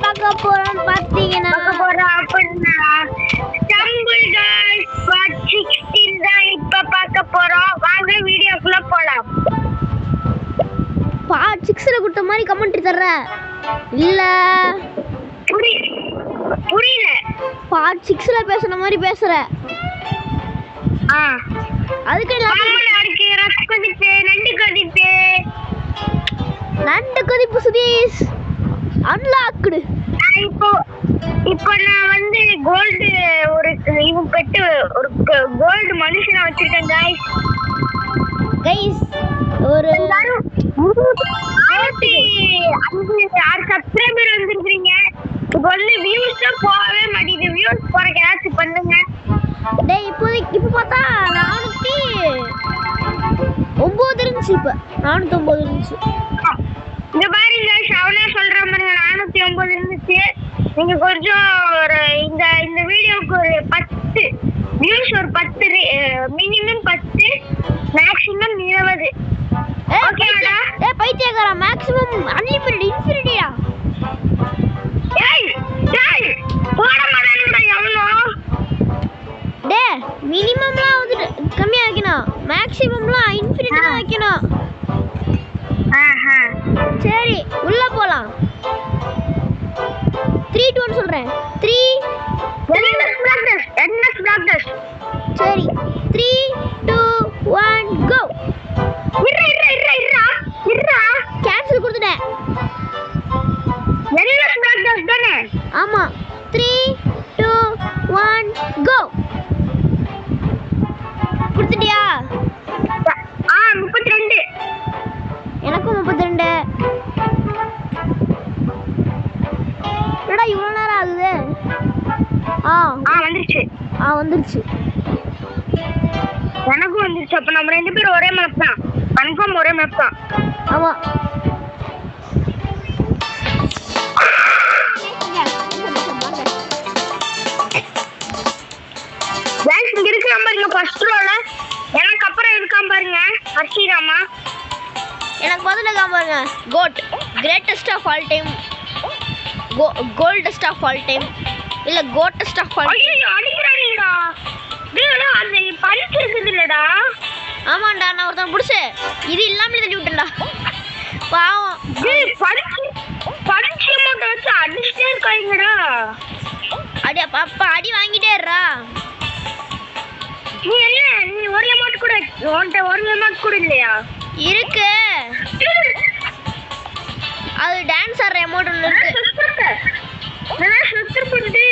பார்க்க போறோம் பாத்தீங்கன்னா அப்படின்னா ஸ்டம்பிள் கேர்ள்ஸ் பார்ட் 16 தான் இப்ப பார்க்க போறோம். வாங்க வீடியோக்குள்ள போலாம். பார்ட் 6ல கொடுத்த மாதிரி கமெண்ட் தர்ற இல்ல புரியல. பார்ட் 6ல பேசுன மாதிரி பேசுற. அதுக்கு இருக்கு ரஸ் கொதிப்பு நண்டு கொதிப்பு சுதீஷ் அன்லாக்டு. இப்போ நான் வந்து கோல்டு ஒரு இவன் பெட்டு ஒரு கோல்டு மனுஷனை வச்சிருக்கேன் गाइस. ஒரு 6 சப்ஸ்கிரைபர் வந்திருக்கீங்க. ஒண்ணு வியூஸ் போகவே மாட்டேங்குது. வியூஸ் போறதுக்கு ஏதாச்சும் பண்ணுங்க. டேய் இப்போ பார்த்தா 409 இருந்துச்சு. இப்போ 409 இருந்துச்சு. இங்க பாருங்க ஷவுனா சொல்ற மாதிரி 409 இருந்துச்சு. நீங்க கொஞ்சம் ஒரு இந்த வீடியோக்கு ஒரு 10 வியூஸ், ஒரு 10 மினிமம் 10 மேக்ஸிமம் 20. ஓகேடா? ஏய் பைத்தியக்காரா, மேக்ஸிமம் அன்லிமிட்டட் இன்ஃபினிட்டியா? ஏய் போட மாட்டேன்டா எவ்வளோ? டேய் மினிமம்லாம் வந்து கம்மியா வைக்கணும், மேக்ஸிமம்லாம் இன்ஃபினிட்டி தான் வைக்கணும். சரி உள்ள போலாம். 3 2 1 சொல்றேன். 3 சரி 3 2 1 கோ. இர்ரா கேன்சல் கொடுத்துட்டேன். தானே? ஆமா 3 2 1 கோ. கொடுத்துட்டியா? 32. எனக்கும் 32. என்னடா இவ்வளவு நேரம் ஆகுது? வந்துருச்சு. எனக்கும் வந்துருச்சு. அப்ப நம்ம 2 பேரும் ஒரே மேப் தான். கன்ஃபார்ம் ஒரே மேப் தான். ஆமா. गाइस இங்க இருக்கு பாருங்க ஃபர்ஸ்ட் ரோல. எனக்கு அப்புறம் இருக்கான் பாருங்க ஹர்ஷிராமா. எனக்கு முதல்ல இருக்கான் பாருங்க GOAT, greatest of all time, goldest of all time, இல்ல கோட்டஸ்ட் ஆஃப் ஆல் டைம். ஐயோ அடிக்குறானேடா. டேய் அந்த பல்ஸ் இருக்குது இல்லடா. ஆமாண்டா, நான் ஒருத்தன் புடிச்சு இது இல்லாம தள்ளி விட்டேன்டா. பாவம். டேய் பல்ஸ் அமௌண்ட் வச்சு அடிச்சிட்டே இருக்காங்கடா. அடி அப்பா அடி வாங்கிட்டே இருடா. நீ ஒரு அமௌண்ட் கூட உன்கிட்ட ஒரு அமௌண்ட் கூட இல்லையா? இருக்கு, அது டான்ஸ் ஆடுற அமௌண்ட் ஒன்று இருக்கு. நான் சுத்தர் பண்ணு.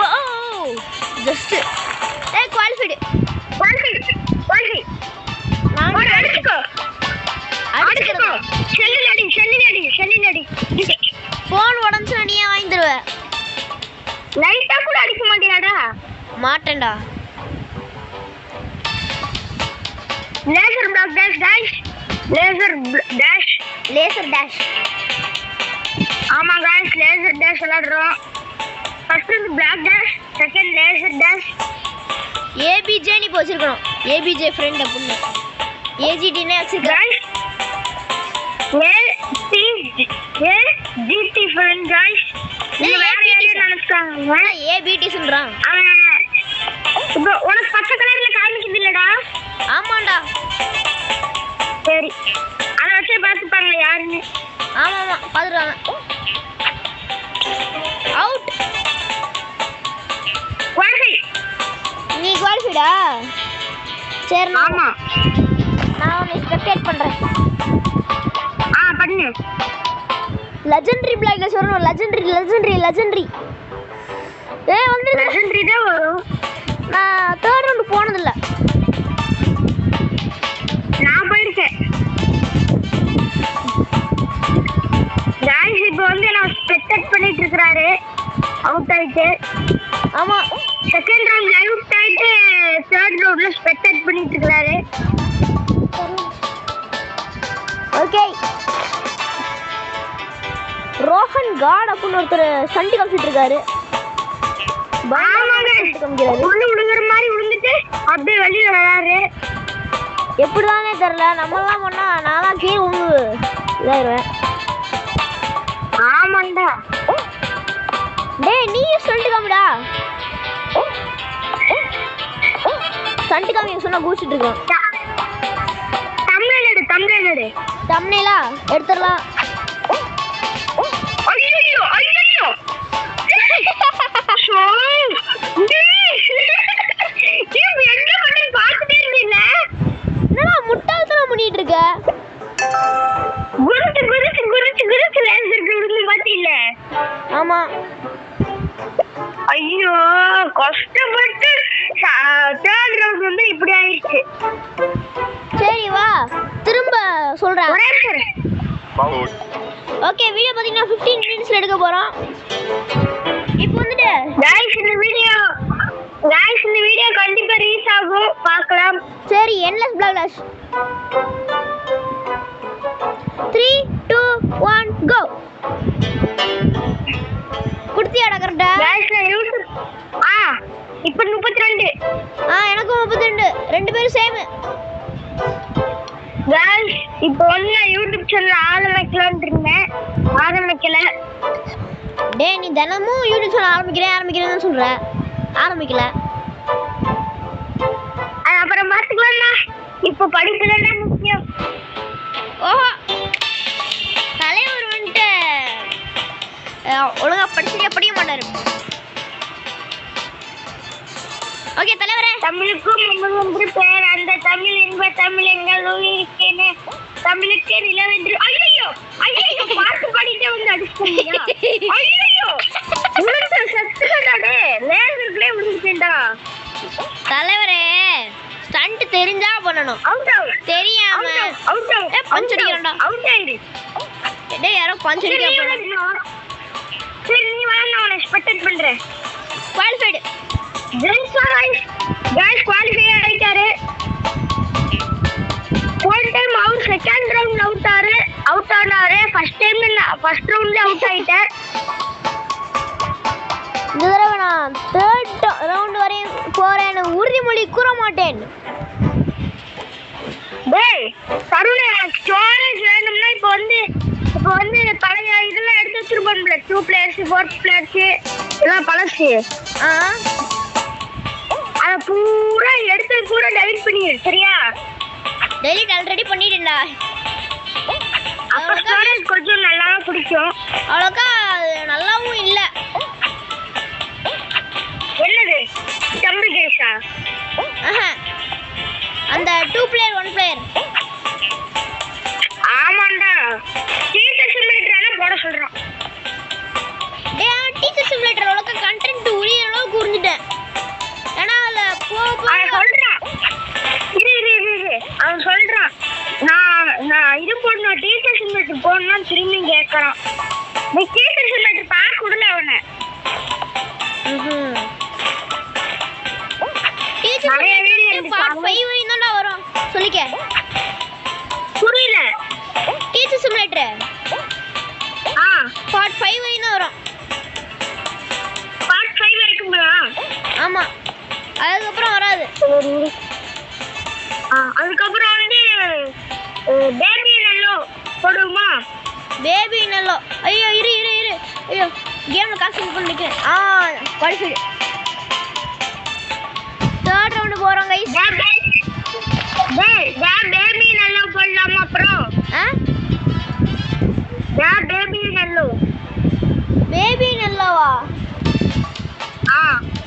ஓ ஜஸ்ட் குவாலிஃபைடு. நான் அடிச்சுக்கோ. செல்லுலடி. போன் உடஞ்சுனா நீ வாங்கி தருவ. லைட்டா கூட அடிக்க மாட்டியாடா? மாட்டேன்டா. Laser block dash. Laser dash. ஆமா गाइस, லேசர் டேஷ் விளையாடுறோம். ஃபர்ஸ்ட் வந்து block dash, second laser dash. ABJ நீ போச்சிருக்கணும். ஏபிஜே ஃப்ரெண்ட் அப்படின்னு ஏஜிடினே வச்சிருக்கேன். GT friend guys. நீங்க வேற யாரையும் நினைச்சாங்க. ஏபிடி சொல்றான். இப்போ உனக்கு பச்சை கலர்ல காமிக்குது இல்லடா? ஆமாண்டா. சரி அத வச்சு பாத்துப்பாங்க யாருன்னு. ஆமா பாத்துறாங்க. அவுட். நீ குவாலிஃபைடா? சரி ஆமா. நான் உன்னை ஸ்பெக்டேட் பண்றேன். பண்ணு. லெஜெண்டரி பிளாக்ல சொல்லணும். லெஜெண்டரி. ஏய் வந்து லெஜெண்டரி தான் வரும். நான் 3rd ரவுண்ட் போனது இல்ல. நான் போயிருக்கேன். गाइस இப்போ வந்து நான் ஸ்பெக்டேட் பண்ணிட்டு இருக்காரு. அவுட் ஆயிட்டு. ஆமா. செகண்ட் ரவுண்ட் அவுட் ஆயிட்டு 3rd ரவுண்ட்ல ஸ்பெக்டேட் பண்ணிட்டு இருக்காரு. ஓகே. ரோஹன் காட் அப்படின்னு ஒருத்தர் சண்டி காமிச்சிட்டு இருக்காரு. உள்ள விழுங்குற மாதிரி விழுந்துட்டு அப்படியே வெளியில வராரு. எப்படிதானே தெரியல. நம்மளாம் பண்ணா நான்லாம் கீழே உழுந்து இதாயிருவேன். ஆமாண்டா. டேய் நீ ஸ்டண்ட் காமிடா. ஸ்டண்ட் காமி சொன்னா கூச்சிட்டு இருக்கோம். தமிழ் தம்ப்நெயிலா எடுத்துடலாம். ஐயோ ஐயோ என்னடா முட்டாள்தனம் பண்ணிட்டு இருக்க? ஆமா. ஐயோ கஷ்டப்பட்டு தேர்ட் ரவுண்ட் வந்து இப்படி ஆயிடுச்சு. சரி வா திரும்ப சொல்றேன். ஓகே வீடியோ பாத்தீங்கன்னா 15 மினிட்ஸ்ல எடுக்க போறோம். இப்போ வந்துட்டு गाइस இந்த வீடியோ கண்டிப்பா ரீச் ஆகும், பார்க்கலாம். சரி என்லெஸ் பிளாக்லஸ் 3 2 1 கோ. குடுத்தியாடா கரெக்ட்டா? गाइस யூடியூப் இப்போ 32. எனக்கும் 32. ரெண்டு பேரும் சேம். गाइस இப்போ வந்து யூடியூப் சேனல் ஆரம்பிக்கல. டேய் நீ தினமும் யூடியூப் சேனல் ஆரம்பிக்கிறேன்னு சொல்ற. ஆரம்பிக்கல. அப்புறம் பார்த்துக்கலாம்டா. இப்போ படிப்பு தான் முக்கியம். ஓஹோ தலைவர் வந்துட்டு ஒழுங்கா படிச்சுட்டே படிக்க மாட்டாரு. ஓகே தலைவரே. தமிழுக்கும் ஒன்று பேர், அந்த தமிழ் இன்ப தமிழ் எங்கள் உயிருக்கேனே, தமிழுக்கே நிலவென்று. ஐயோ ஐயோ பாட்டு பாடிட்டே வந்து அடிச்சுட்டீங்க. ஐயோ உளுந்த சத்துக்கடாடே லேசர்லயே விழுந்துட்டேன்டா. தலைவரே ஸ்டண்ட் தெரிஞ்சா பண்ணணும். தெரியாம பஞ்ச் அடிக்கிறடா. டேய் யாரோ பஞ்ச் அடிக்க. சரி நீ வா, நான் உன்னை ஸ்பெக்டேட் பண்றேன். குவாலிஃபைடு गाइस குவாலிஃபை ஆயிட்டாரு. போன டைம் அவர் செகண்ட் ரவுண்ட் அவுட் ஆனாரு. ஃபர்ஸ்ட் ரவுண்ட்ல அவுட் ஆயிட்டார். இந்த தடவை நான் தேர்ட் ரவுண்ட் வரையும் போறேன்னு உறுதிமொழி கூற மாட்டேன். டேய் தருணே ஸ்டோரேஜ் வேணும்னா இப்போ வந்து பழைய இதெல்லாம் எடுத்து வச்சிருப்போம்ல, 2 பிளேயர்ஸ் 4 பிளேயர்ஸ் எல்லாம் பழசு. அத பூரா எடுத்து பூரா டெலீட் பண்ணிடு. சரியா? டெலீட் ஆல்ரெடி பண்ணிட்டேன்டா. அப்ப ஸ்டோரேஜ் கொஞ்சம் நல்லாவே பிடிக்கும். அவ்வளோக்கா நல்லாவும் இல்ல. என்னது தம்பி கேஷா? அந்த 2 பிளேயர் 1 பிளேயர். ஆமாண்டா டீச்சர் சிமுலேட்டர் போட சொல்றான். டேய் டீச்சர் சிமுலேட்டர் அவ்வளோக்கா கண்டென்ட் உரிய அளவுக்கு உறிஞ்சிட்டேன். ஏன்னா அதுல அவன் சொல்றான் அவன் சொல்றான் நான் இது போடணும், டீச்சர் சிமுலேட்டர் போடணும்னு திரும்பி கேட்கறான். நீ டீச்சர் சிமுலேட்டர் பார்க்க விடல அவனை. நிறைய வீடியோ பார்ட் 5 வரையும் தான்டா வரும். சொல்லிக்க புரியல. டீச்சர் சிமுலேட்டர் பார்ட் 5 வரையும் தான் வரும். பார்ட் 5 வரைக்குமா? ஆமா அதுக்கப்புறம் வராது. அதுக்கப்புறம் வந்து பேபி நல்லோ போடுமா? பேபி நல்லோ. ஐயோ இரு ஐயோ கேம்ல கான்சென்ட்ரேட் பண்ணிக்க. குவாலிஃபைடு. தேர்ட் ரவுண்ட் போறோம் गाइस. பேபி நல்லோ போடலாமா அப்புறம்? பேபி நல்லோவா?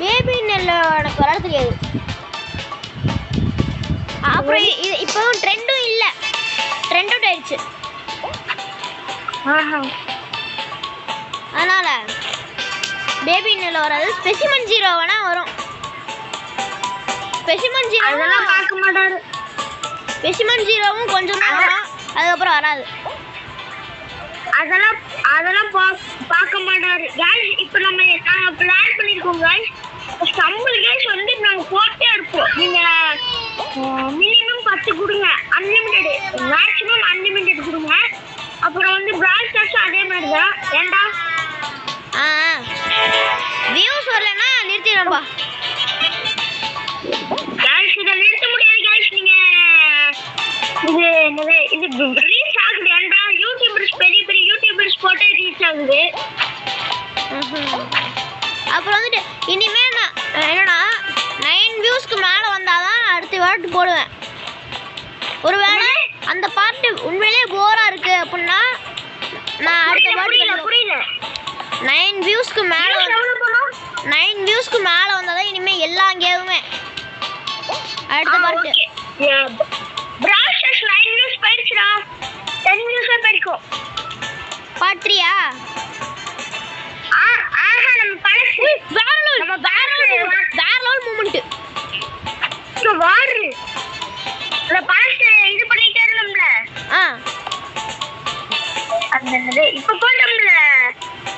பேபி நல்லோ எனக்கு வர தெரியாது. அப்புறம் இப்போவும் ட்ரெண்டும் இல்ல, ட்ரெண்ட் அவுட் ஆயிடுச்சு. அதனால பேபி நல்லோ வராது. ஸ்பெசிமன் 0 வேணா வரும். ஸ்பெசிமன் 0 அதெல்லாம் பார்க்க மாட்டாரு. ஸ்பெசிமன் 0வும் கொஞ்சம் தான் வரும், அதுக்கப்புறம் வராது. அதெல்லாம் பார்க்க மாட்டாரு. गाइस இப்போ நாங்க பிளான் பண்ணிருக்கோம் गाइस. ஸ்டம்பிள் கேஸ் வந்து நாங்க போட்டே இருப்போம். நீங்க மினிமம் 10 கொடுங்க, அன்லிமிட்டெட் மேக்ஸிமம் அன்லிமிட்டெட் கொடுங்க. அப்புறம் வந்து பிரால் ஸ்டார்ஸ் அதே மாதிரி தான். ஏண்டா வியூஸ் வரலன்னா நிறுத்திடும்பா. गाइस இத நிறுத்த முடியாது गाइस. நீங்க இனிமே நான் என்னன்னா 9 வியூஸ்க்கு மேல வந்தாதான் நான் அடுத்த வாட்டி போடுவேன். ஒருவேளை அந்த பார்ட் உண்மையிலேயே போரா இருக்கு அப்படின்னா நான் அடுத்த வாட்டி புரியல 9 வியூஸ்க்கு மேல 9 வியூஸ்க்கு மேல வந்தாதான் இனிமே எல்லா கேமுமே அடுத்த பார்ட். பிராஷஸ் 9 வியூஸ் போயிடுச்சுடா. 10 வியூஸ் போயிருக்கும். பார்ட் 3யா? நம்ம பழசு வேற லெவல் மூமெண்ட். வாரு அந்த பழசு இது பண்ணிட்டே இருந்தோம்ல. அந்த இப்ப போட்டோம்ல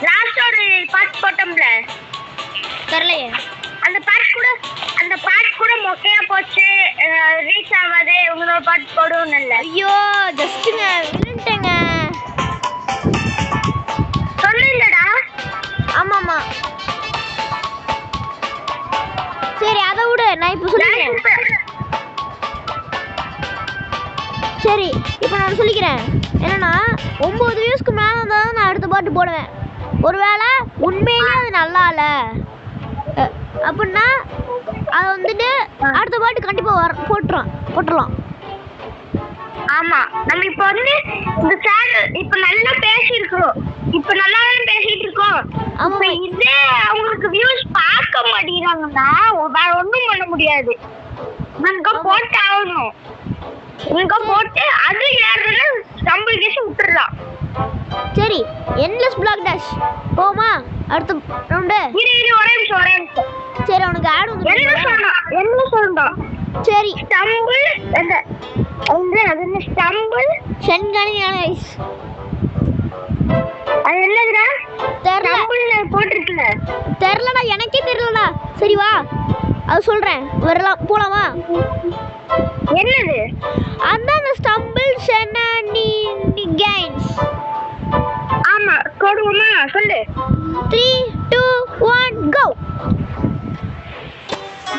லாஸ்ட் ஒரு பார்ட் போட்டோம்ல தெரியலையே. அந்த பார்ட் கூட மொக்கையா போச்சு. ரீச் ஆகாது. உங்களோட பார்ட் போடுவோம் இல்ல. ஐயோ ஜஸ்ட்ங்க விழுந்துட்டேங்க. சொல்லுங்கடா. ஆமாமா சரி அதை விடு, நான் இப்போ சொல்லிக்கிறேன். சரி இப்போ நான் சொல்லிக்கிறேன் என்னன்னா 9 வியூஸ்க்கு மேலே வந்தால் தான் நான் அடுத்த பாட்டு போடுவேன். ஒருவேளை உண்மையிலேயே அது நல்லா இல்லை அப்படின்னா அதை வந்துட்டு அடுத்த பாட்டு கண்டிப்பாக போட்டுடலாம். ஆமா நம்ம இப்ப வந்து இந்த சேனல் இப்ப நல்லா பேசியிருக்கோம். இப்ப நல்லா பேசிட்டு இருக்கோம். ஆமா இதே அவங்களுக்கு வியூஸ் பார்க்க மாட்டேங்கிறாங்கன்னா வேற ஒண்ணும் பண்ண முடியாது. நமக்கு போட்டு ஆகணும். இங்க போட்டு அது யாருன்னா ஸ்டம்பிள் கேஸ் விட்டுறலாம். சரி என்லெஸ் பிளாக் டேஷ் போமா அடுத்த ரவுண்டு. இரு ஒரே நிமிஷம். சரி அவனுக்கு ஆட் வந்து என்ன சொல்லணும். சரி ஸ்டம்பிள் அது ஸ்டம்பிள் சென்கனிஸ் அது என்னதுடா? தெரியல போட்டிருக்கல. தெரியலடா, எனக்கே தெரியலடா. சரி வா அது சொல்றேன். வரலாம் போலாமா? என்னது? அதான் அந்த ஸ்டம்பிள் சென்கனிஸ். ஆமா போடுவோமா? சொல்லு. 3 2 1 கோ.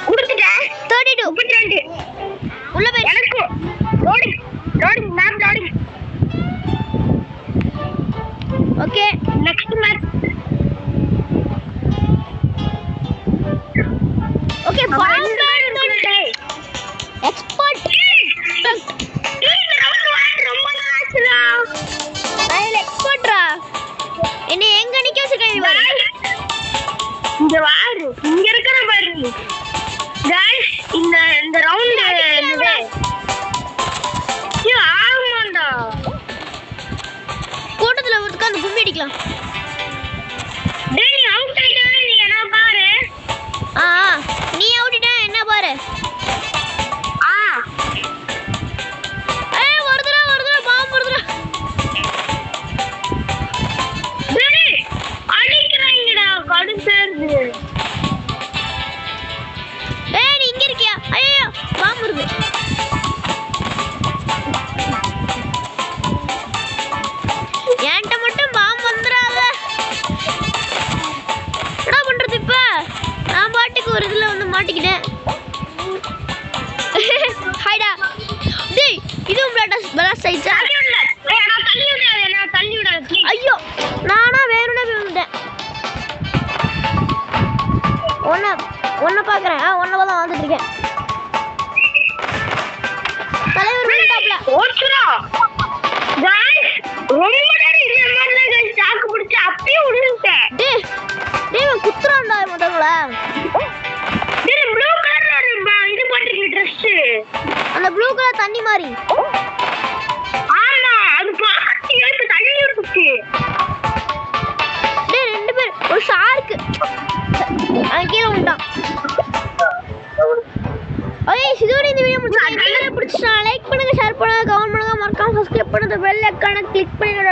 குடுத்துட்டேன். 32 32 உள்ள போய் எனக்கு loading ma'am loading. Okay next match. Okay bomber export ரொம்ப நாச்சுடா. நான் எக்ஸ்போர்ட்ரா. என்ன எங்க நிக்க வச்சிருக்கீங்க பாரு. இங்க வாரு. இங்க இருக்கற பாரு. गाइस இந்த ரவுண்ட் என்னது? யா ஆமாண்டா. கூட்டத்துல உட்கார்ந்து கும்மி அடிக்கலாம். டேய் நீ அவுட் ஆயிட்டே நீ என்ன பாரு. நீ அவுட்டிட்டா என்ன பாரு. ஏய் வருதுடா பாம்பு வருதுடா. டேய் அடிக்குறாங்கடா கடுப்பேறுது. ஏய் நீ இங்க இருக்கியா? ஐயோ பாம்பு வருது. ஏன்ட்ட மட்டும் பாம்பு வந்துறாத. என்ன பண்றது இப்ப? நான் பாட்டுக்கு ஒரு இதுல வந்து மாட்டிக்கிட்டேன். ஹைடா. டேய் இதுவும் பிளாஸ்ட் ஆயிடுச்சா? நான் தள்ளி விடாத. ஐயோ நானா வேணும்னே வந்துட்டேன். ஒன்ன பாக்குறேன். ஒன்ன தான் வந்துட்டு இருக்கேன். தலைவர் வந்துட்டாப்ல. ஓச்சுடா. गाइस ரொம்ப நேரம் இந்த மாதிரி ஸ்டாக் பிடிச்சு அப்படியே விழுந்துட்டேன். டேய் குத்துறான்டா முதல்ல. டேய் ப்ளூ கலர்ல இது போட்டுருக்கு Dress. அந்த ப்ளூ கலர் தண்ணி மாதிரி. ஆமா அது பாத்து எடுத்து தள்ளி விட்டுச்சு. டேய் ரெண்டு பேர் ஒரு ஷார்க் கீழே விட்டான். ஓகே இதோட இந்த வீடியோ முடிச்சிருக்கேன். லைக் பண்ணுங்க, ஷேர் பண்ணுங்க, கமெண்ட் பண்ணுங்க, மறக்காம சப்ஸ்கிரைப் பண்ணுங்க, பெல் ஐகானை கிளிக் பண்ணுங்க.